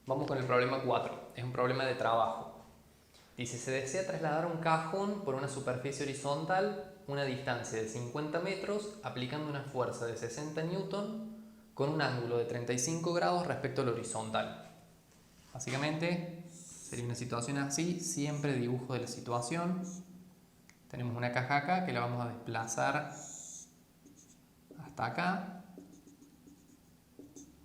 Vamos con el problema 4. Es un problema de trabajo. Dice, se desea trasladar un cajón por una superficie horizontal una distancia de 50 metros aplicando una fuerza de 60 newton con un ángulo de 35 grados respecto al horizontal. Básicamente sería una situación así, siempre dibujo de la situación. Tenemos una caja acá que la vamos a desplazar hasta acá.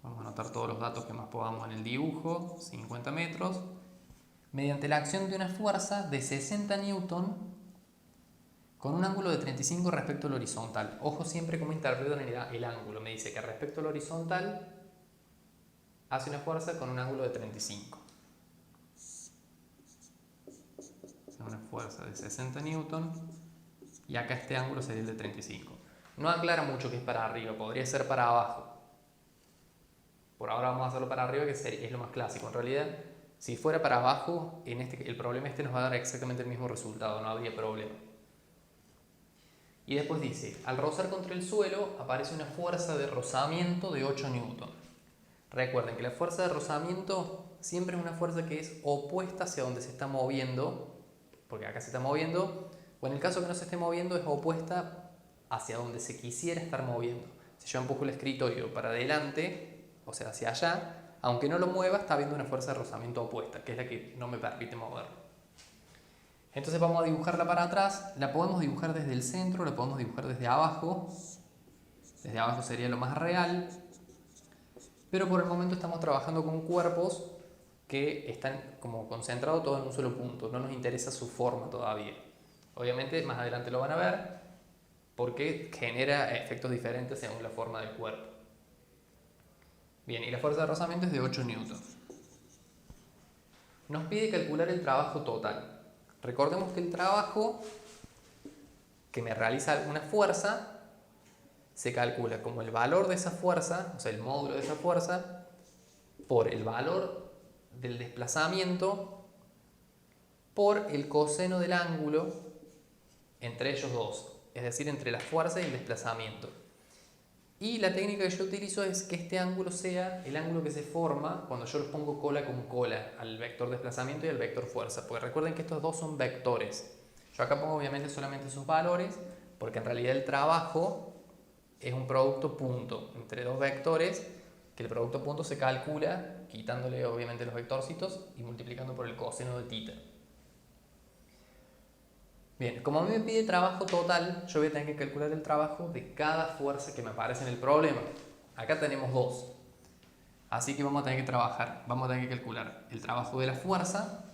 Vamos a anotar todos los datos que más podamos en el dibujo, 50 metros. Mediante la acción de una fuerza de 60 newton con un ángulo de 35 respecto al horizontal. Ojo siempre cómo interpretan el ángulo. Me dice que respecto al horizontal hace una fuerza con un ángulo de 35. Una fuerza de 60 newton y acá este ángulo sería el de 35. No aclara mucho que es para arriba, podría ser para abajo. Por ahora vamos a hacerlo para arriba, que es lo más clásico. En realidad, si fuera para abajo, el problema nos va a dar exactamente el mismo resultado, no habría problema. Y después dice, al rozar contra el suelo aparece una fuerza de rozamiento de 8 newton. Recuerden que la fuerza de rozamiento siempre es una fuerza que es opuesta hacia donde se está moviendo, porque acá se está moviendo, o en el caso que no se esté moviendo es opuesta hacia donde se quisiera estar moviendo. Si yo empujo el escritorio para adelante, o sea hacia allá, aunque no lo mueva está habiendo una fuerza de rozamiento opuesta, que es la que no me permite moverlo. Entonces vamos a dibujarla para atrás, la podemos dibujar desde el centro, la podemos dibujar desde abajo sería lo más real, pero por el momento estamos trabajando con cuerpos que están como concentrados todos en un solo punto, no nos interesa su forma todavía. Obviamente más adelante lo van a ver porque genera efectos diferentes según la forma del cuerpo. Bien, y la fuerza de rozamiento es de 8 newtons. Nos pide calcular el trabajo total. Recordemos que el trabajo que me realiza una fuerza se calcula como el valor de esa fuerza, o sea, el módulo de esa fuerza, por el valor del desplazamiento por el coseno del ángulo entre ellos dos, es decir, entre la fuerza y el desplazamiento. Y la técnica que yo utilizo es que este ángulo sea el ángulo que se forma cuando yo los pongo cola con cola al vector desplazamiento y al vector fuerza, porque recuerden que estos dos son vectores. Yo acá pongo obviamente solamente sus valores, porque en realidad el trabajo es un producto punto entre dos vectores, que el producto punto se calcula quitándole obviamente los vectorcitos y multiplicando por el coseno de θ. Bien, como a mí me pide trabajo total, yo voy a tener que calcular el trabajo de cada fuerza que me aparece en el problema. Acá tenemos dos. Así que vamos a tener que calcular el trabajo de la fuerza,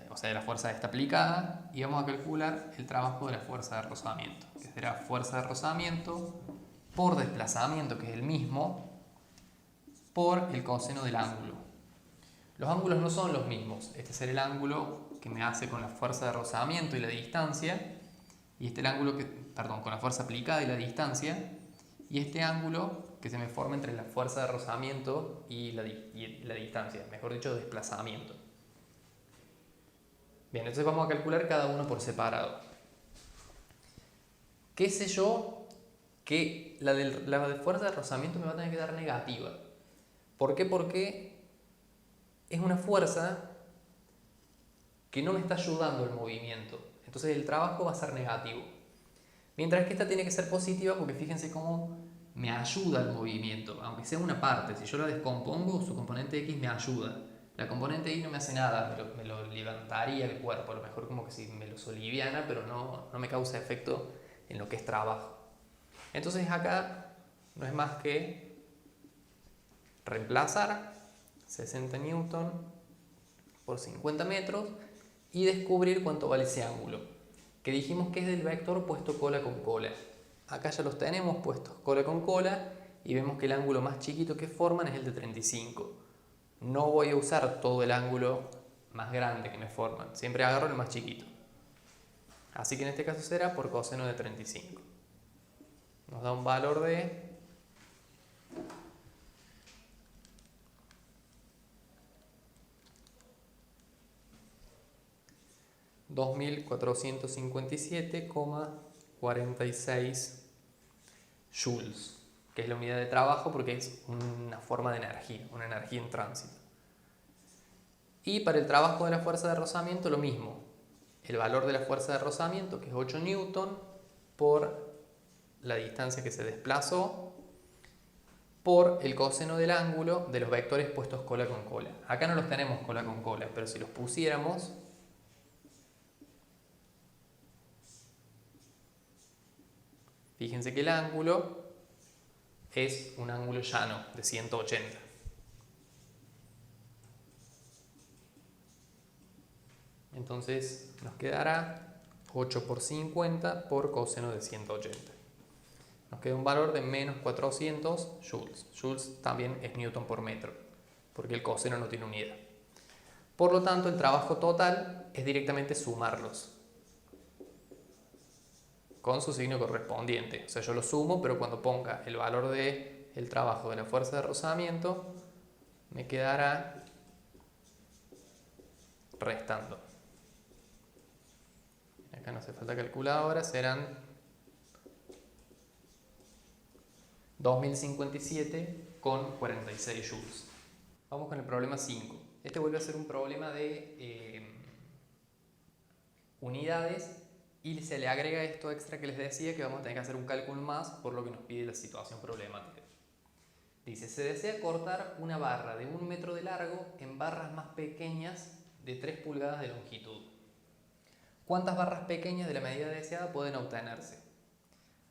o sea, de la fuerza esta aplicada, y vamos a calcular el trabajo de la fuerza de rozamiento, que será fuerza de rozamiento por desplazamiento, que es el mismo, por el coseno del ángulo. Los ángulos no son los mismos. Este será el ángulo que me hace con la fuerza de rozamiento y la distancia, y este el ángulo con la fuerza aplicada y la distancia, y este ángulo que se me forma entre la fuerza de rozamiento y la distancia, mejor dicho, desplazamiento. Bien, entonces vamos a calcular cada uno por separado. ¿Qué sé yo? Que la de fuerza de rozamiento me va a tener que dar negativa. ¿Por qué? Porque es una fuerza que no me está ayudando el movimiento. Entonces el trabajo va a ser negativo. Mientras que esta tiene que ser positiva porque fíjense cómo me ayuda el movimiento, aunque sea una parte. Si yo la descompongo, su componente X me ayuda. La componente Y no me hace nada, me lo levantaría el cuerpo, a lo mejor como que si me lo soliviana, pero no me causa efecto en lo que es trabajo. Entonces acá no es más que reemplazar 60 newton por 50 metros y descubrir cuánto vale ese ángulo, que dijimos que es del vector puesto cola con cola. Acá ya los tenemos puestos cola con cola y vemos que el ángulo más chiquito que forman es el de 35. No voy a usar todo el ángulo más grande que me forman, siempre agarro el más chiquito. Así que en este caso será por coseno de 35. Nos da un valor de 0,0 2457,46 joules, que es la unidad de trabajo porque es una forma de energía, una energía en tránsito. Y para el trabajo de la fuerza de rozamiento lo mismo, el valor de la fuerza de rozamiento, que es 8 newton, por la distancia que se desplazó, por el coseno del ángulo de los vectores puestos cola con cola. Acá no los tenemos cola con cola, pero si los pusiéramos, fíjense que el ángulo es un ángulo llano de 180. Entonces nos quedará 8 por 50 por coseno de 180. Nos queda un valor de menos 400 joules. Joules también es newton por metro, porque el coseno no tiene unidad. Por lo tanto, el trabajo total es directamente sumarlos con su signo correspondiente. O sea, yo lo sumo, pero cuando ponga el valor del trabajo de la fuerza de rozamiento, me quedará restando. Acá no hace falta calculadora, serán 2057,46 joules. Vamos con el problema 5. Este vuelve a ser un problema de unidades y se le agrega esto extra que les decía, que vamos a tener que hacer un cálculo más por lo que nos pide la situación problemática. Dice, se desea cortar una barra de 1 metro de largo en barras más pequeñas de 3 pulgadas de longitud. ¿Cuántas barras pequeñas de la medida deseada pueden obtenerse?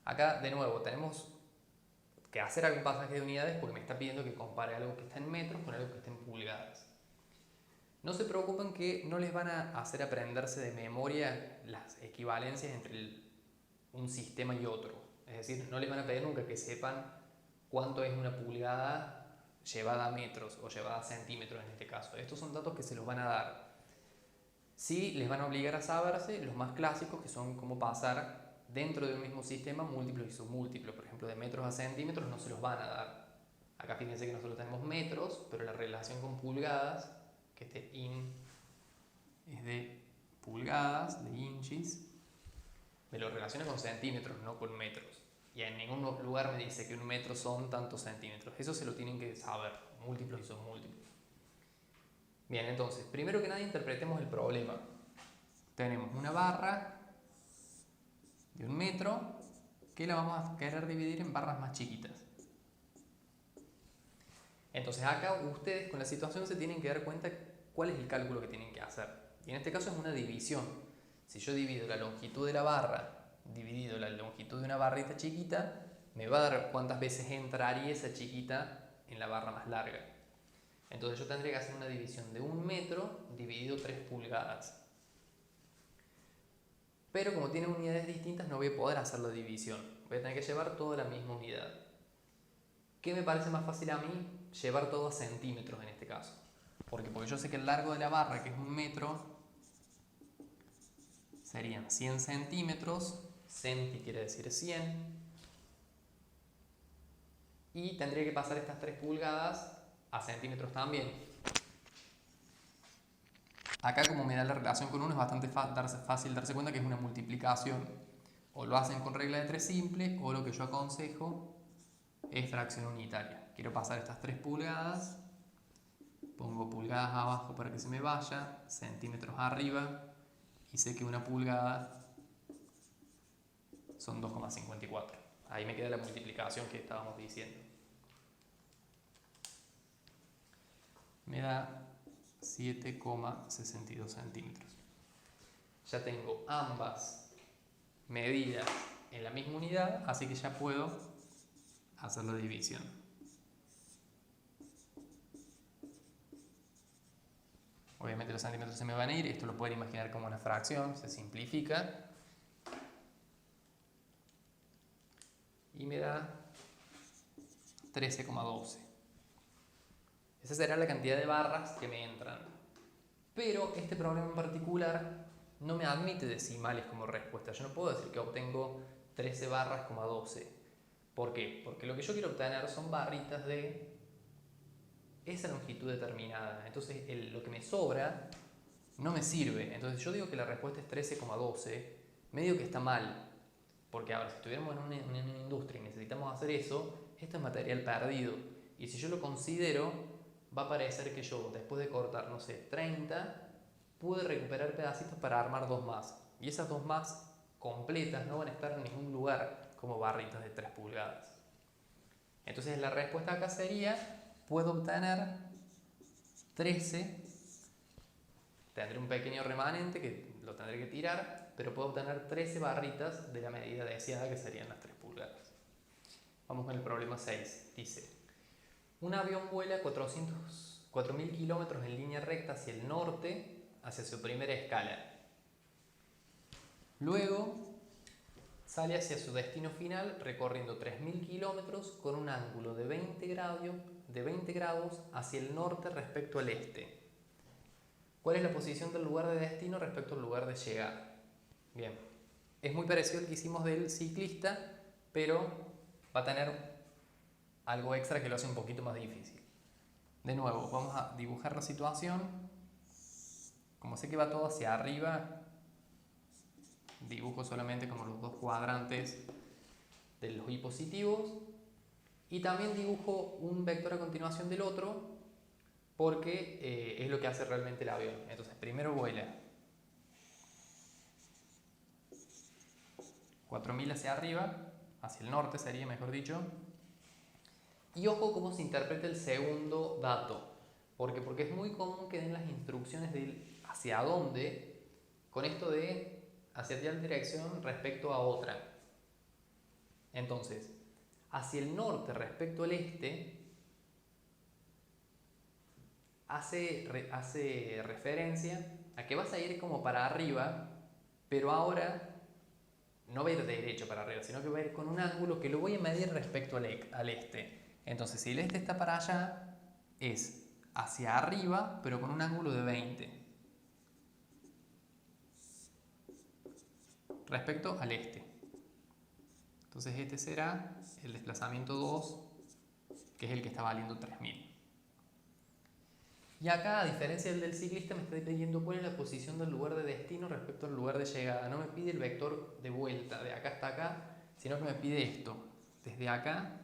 Acá, de nuevo, tenemos que hacer algún pasaje de unidades porque me está pidiendo que compare algo que está en metros con algo que está en pulgadas. No se preocupen que no les van a hacer aprenderse de memoria las equivalencias entre un sistema y otro. Es decir, no les van a pedir nunca que sepan cuánto es una pulgada llevada a metros o llevada a centímetros en este caso. Estos son datos que se los van a dar. Sí, les van a obligar a saberse los más clásicos, que son cómo pasar dentro de un mismo sistema múltiplos y submúltiplos. Por ejemplo, de metros a centímetros no se los van a dar. Acá fíjense que nosotros tenemos metros, pero la relación con pulgadas, que este in es de pulgadas, de inches, me lo relaciona con centímetros, no con metros. Y en ningún lugar me dice que un metro son tantos centímetros. Eso se lo tienen que saber, múltiplos y submúltiplos. Bien, entonces, primero que nada interpretemos el problema. Tenemos una barra de 1 metro que la vamos a querer dividir en barras más chiquitas. Entonces acá ustedes con la situación se tienen que dar cuenta cuál es el cálculo que tienen que hacer. Y en este caso es una división. Si yo divido la longitud de la barra dividido la longitud de una barrita chiquita, me va a dar cuántas veces entraría esa chiquita en la barra más larga. Entonces yo tendría que hacer una división de 1 metro dividido 3 pulgadas. Pero como tienen unidades distintas no voy a poder hacer la división. Voy a tener que llevar todo a la misma unidad. ¿Qué me parece más fácil a mí? Llevar todo a centímetros en este caso. Porque yo sé que el largo de la barra, que es 1 metro, serían 100 centímetros. Centi quiere decir 100. Y tendría que pasar estas 3 pulgadas a centímetros también. Acá, como me da la relación con 1, es bastante fácil darse cuenta que es una multiplicación. O lo hacen con regla de 3 simple, o lo que yo aconsejo es fracción unitaria. Quiero pasar estas 3 pulgadas, pongo pulgadas abajo para que se me vaya, centímetros arriba, y sé que 1 pulgada son 2,54. Ahí me queda la multiplicación que estábamos diciendo. Me da 7,62 centímetros. Ya tengo ambas medidas en la misma unidad, así que ya puedo hacer la división. Obviamente los centímetros se me van a ir, esto lo pueden imaginar como una fracción, se simplifica. Y me da 13,12. Esa será la cantidad de barras que me entran. Pero este problema en particular no me admite decimales como respuesta. Yo no puedo decir que obtengo 13 barras, 12. ¿Por qué? Porque lo que yo quiero obtener son barritas de esa longitud determinada. Entonces lo que me sobra no me sirve. Entonces yo digo que la respuesta es 13,12, medio que está mal. Porque ahora, si estuviéramos en una industria y necesitamos hacer eso, esto es material perdido. Y si yo lo considero, va a parecer que yo, después de cortar, no sé, 30, pude recuperar pedacitos para armar 2 más. Y esas 2 más completas no van a estar en ningún lugar como barritas de 3 pulgadas. Entonces la respuesta acá sería, puedo obtener 13, tendré un pequeño remanente que lo tendré que tirar, pero puedo obtener 13 barritas de la medida deseada, que serían las 3 pulgadas. Vamos con el problema 6. Dice, un avión vuela 4.000 kilómetros en línea recta hacia el norte, hacia su primera escala. Luego sale hacia su destino final recorriendo 3.000 kilómetros con un ángulo de 20 grados hacia el norte respecto al este. ¿Cuál es la posición del lugar de destino respecto al lugar de llegada? Bien, es muy parecido al que hicimos del ciclista, pero va a tener algo extra que lo hace un poquito más difícil. De nuevo, vamos a dibujar la situación. Como sé que va todo hacia arriba, dibujo solamente como los 2 cuadrantes de los y positivos. Y también dibujo un vector a continuación del otro, porque es lo que hace realmente el avión. Entonces, primero vuela 4.000 hacia arriba, hacia el norte sería, mejor dicho. Y ojo cómo se interpreta el segundo dato. Porque es muy común que den las instrucciones de hacia dónde, con esto de hacia tal dirección respecto a otra. Entonces, hacia el norte respecto al este, hace referencia a que vas a ir como para arriba, pero ahora no va a ir derecho para arriba, sino que va a ir con un ángulo que lo voy a medir respecto al este. Entonces, si el este está para allá, es hacia arriba, pero con un ángulo de 20 respecto al este. Entonces este será el desplazamiento 2, que es el que está valiendo 3.000. Y acá, a diferencia del ciclista, me está pidiendo cuál es la posición del lugar de destino respecto al lugar de llegada. No me pide el vector de vuelta, de acá hasta acá, sino que me pide esto. Desde acá,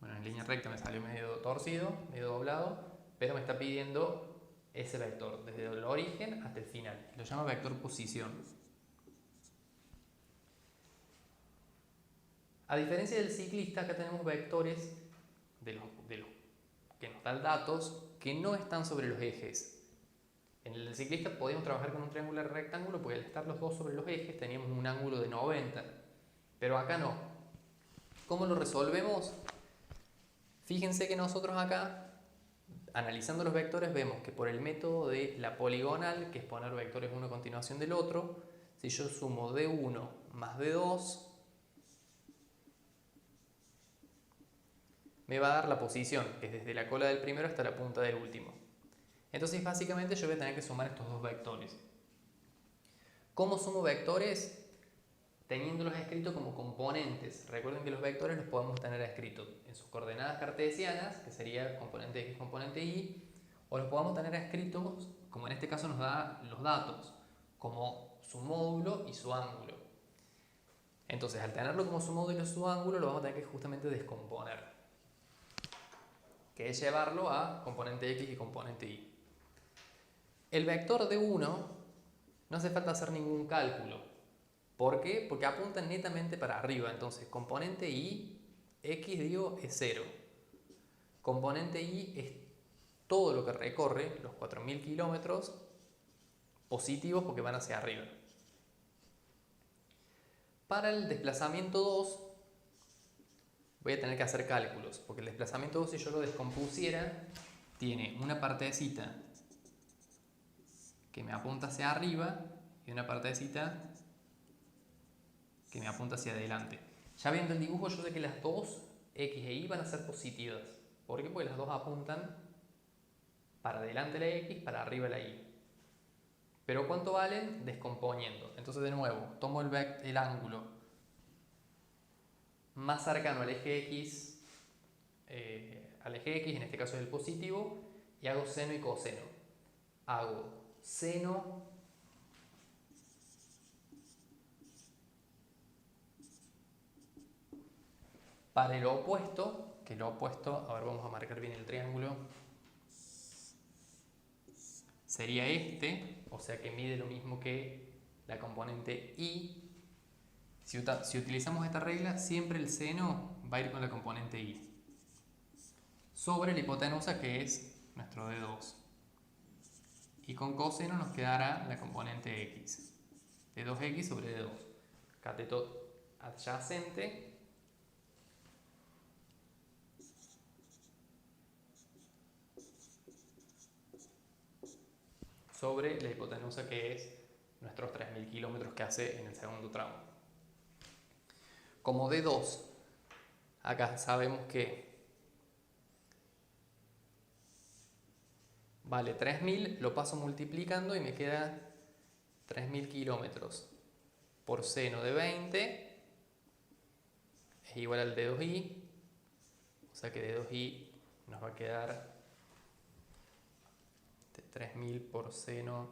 bueno, en línea recta me salió medio torcido, medio doblado, pero me está pidiendo ese vector, desde el origen hasta el final. Lo llama vector posición. A diferencia del ciclista, acá tenemos vectores de los que nos dan datos que no están sobre los ejes. En el del ciclista podíamos trabajar con un triángulo rectángulo porque al estar los dos sobre los ejes teníamos un ángulo de 90, pero acá no. ¿Cómo lo resolvemos? Fíjense que nosotros acá, analizando los vectores, vemos que por el método de la poligonal, que es poner vectores uno a continuación del otro, si yo sumo D1 más D2, me va a dar la posición, que es desde la cola del primero hasta la punta del último. Entonces, básicamente, yo voy a tener que sumar estos dos vectores. ¿Cómo sumo vectores? Teniéndolos escritos como componentes. Recuerden que los vectores los podemos tener escritos en sus coordenadas cartesianas, que sería componente X, componente Y, o los podemos tener escritos, como en este caso nos da los datos, como su módulo y su ángulo. Entonces, al tenerlo como su módulo y su ángulo, lo vamos a tener que justamente descomponer, que es llevarlo a componente X y componente Y. El vector de 1 no hace falta hacer ningún cálculo. ¿Por qué? Porque apuntan netamente para arriba. Entonces, componente Y, X digo, es 0. Componente Y es todo lo que recorre los 4.000 kilómetros positivos porque van hacia arriba. Para el desplazamiento 2 voy a tener que hacer cálculos, porque el desplazamiento 2, si yo lo descompusiera, tiene una partecita que me apunta hacia arriba y una partecita que me apunta hacia adelante. Ya viendo el dibujo, yo sé que las dos, X e Y, van a ser positivas. ¿Por qué? Porque las dos apuntan para adelante la X, para arriba la Y. ¿Pero cuánto valen? Descomponiendo. Entonces, de nuevo, tomo el ángulo más cercano al eje X, en este caso es el positivo, y hago seno y coseno. hago seno para el opuesto, que lo opuesto, a ver, vamos a marcar bien el triángulo, sería este, o sea que mide lo mismo que la componente y. Si utilizamos esta regla, siempre el seno va a ir con la componente y sobre la hipotenusa, que es nuestro D2. Y con coseno nos quedará la componente x. D2x sobre D2. Cateto adyacente sobre la hipotenusa, que es nuestros 3.000 kilómetros que hace en el segundo tramo. Como D2, acá sabemos que vale 3.000, lo paso multiplicando y me queda 3.000 kilómetros por seno de 20 es igual al D2i, o sea que D2i nos va a quedar 3.000 por seno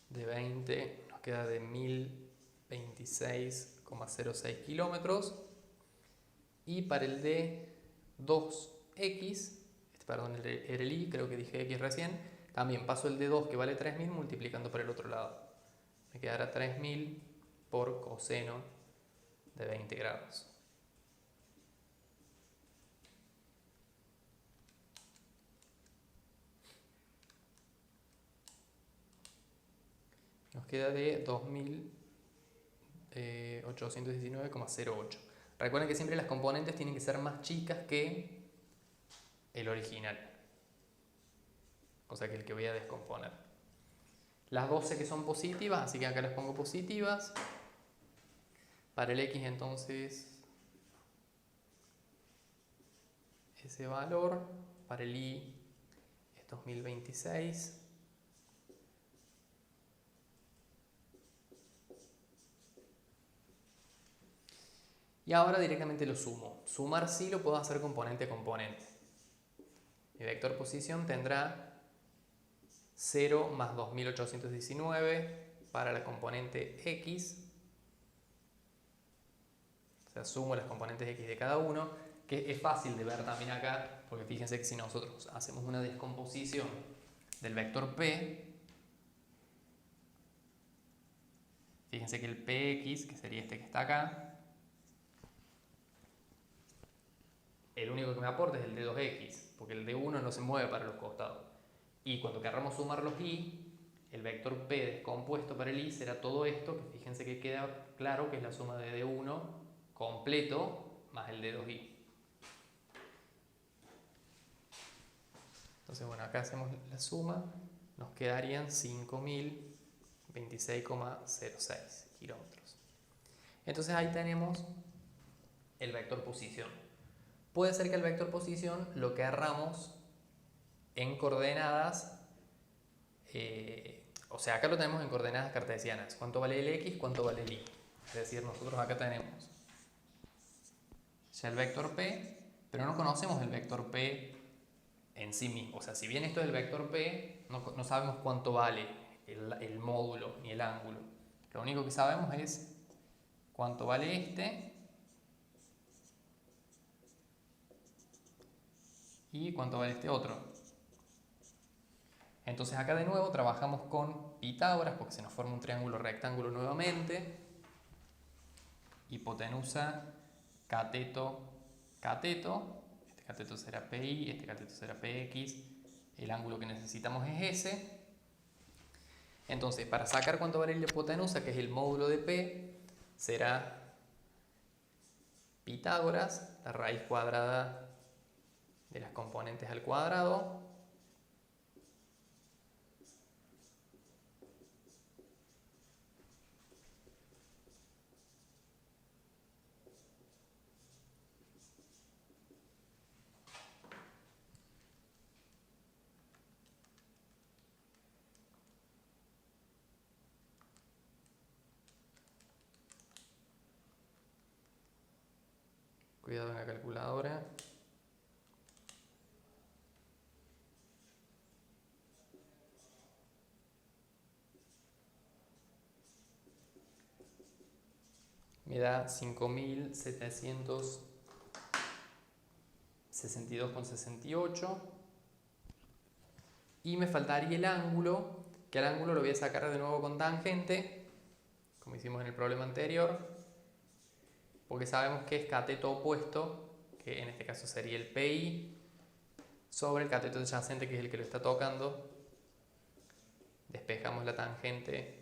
de 20, nos queda de 1.026,06 kilómetros. Y para el D2x, perdón, era el i, creo que dije x recién, también paso el D2 que vale 3.000 multiplicando por el otro lado. Me quedará 3.000 por coseno de 20 grados. Nos queda de 2.819,08. Recuerden que siempre las componentes tienen que ser más chicas que el original, o sea que el que voy a descomponer. Las 12 que son positivas, así que acá las pongo positivas. Para el x entonces ese valor, para el y es 2026. Y ahora directamente lo sumo. Sumar sí lo puedo hacer componente a componente. Mi vector posición tendrá 0 más 2819 para la componente x. O sea, sumo las componentes x de cada uno, que es fácil de ver también acá, porque fíjense que si nosotros hacemos una descomposición del vector p, fíjense que el px, que sería este que está acá, el único que me aporta es el D2x, porque el D1 no se mueve para los costados. Y cuando queramos sumar los y, el vector p descompuesto para el y será todo esto, que fíjense que queda claro que es la suma de D1 completo más el D2i. Entonces, bueno, acá hacemos la suma, nos quedarían 5.026,06 kilómetros. Entonces ahí tenemos el vector posición. Puede ser que el vector posición lo querramos en coordenadas, o sea, acá lo tenemos en coordenadas cartesianas. ¿Cuánto vale el x? ¿Cuánto vale el y? Es decir, nosotros acá tenemos ya el vector p, pero no conocemos el vector p en sí mismo. O sea, si bien esto es el vector p, no sabemos cuánto vale el módulo ni el ángulo. Lo único que sabemos es cuánto vale este y cuánto vale este otro. Entonces acá de nuevo trabajamos con Pitágoras porque se nos forma un triángulo rectángulo nuevamente. Hipotenusa, cateto, cateto. Este cateto será PI, este cateto será PX. El ángulo que necesitamos es ese. Entonces, para sacar cuánto vale la hipotenusa, que es el módulo de P, será Pitágoras, la raíz cuadrada de las componentes al cuadrado, cuidado en la calculadora, me da 5.762,68. Y me faltaría el ángulo, que al ángulo lo voy a sacar de nuevo con tangente, como hicimos en el problema anterior, porque sabemos que es cateto opuesto, que en este caso sería el PI, sobre el cateto adyacente, que es el que lo está tocando. Despejamos la tangente,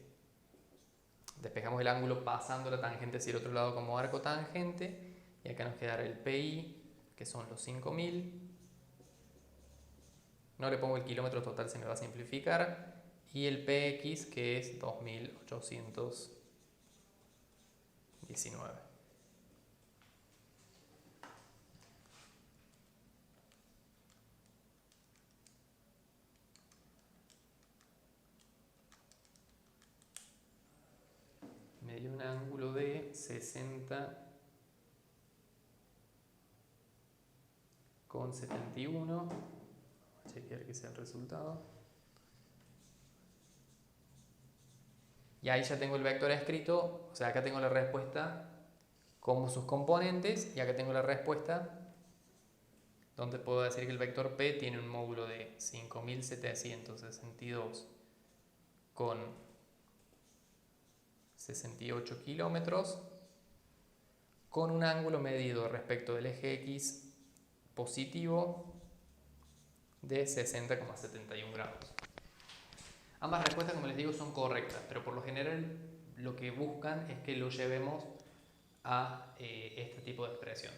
despejamos el ángulo pasando la tangente hacia el otro lado como arco tangente, y acá nos quedará el PI, que son los 5.000. No le pongo el kilómetro total, se me va a simplificar. Y el PX, que es 2.819. Me dio un ángulo de 60,71. Chequear que sea el resultado. Y ahí ya tengo el vector escrito, o sea, acá tengo la respuesta como sus componentes, y acá tengo la respuesta donde puedo decir que el vector P tiene un módulo de 5.762,68 kilómetros, con un ángulo medido respecto del eje X positivo de 60,71 grados. Ambas respuestas, como les digo, son correctas, pero por lo general lo que buscan es que lo llevemos a este tipo de expresión.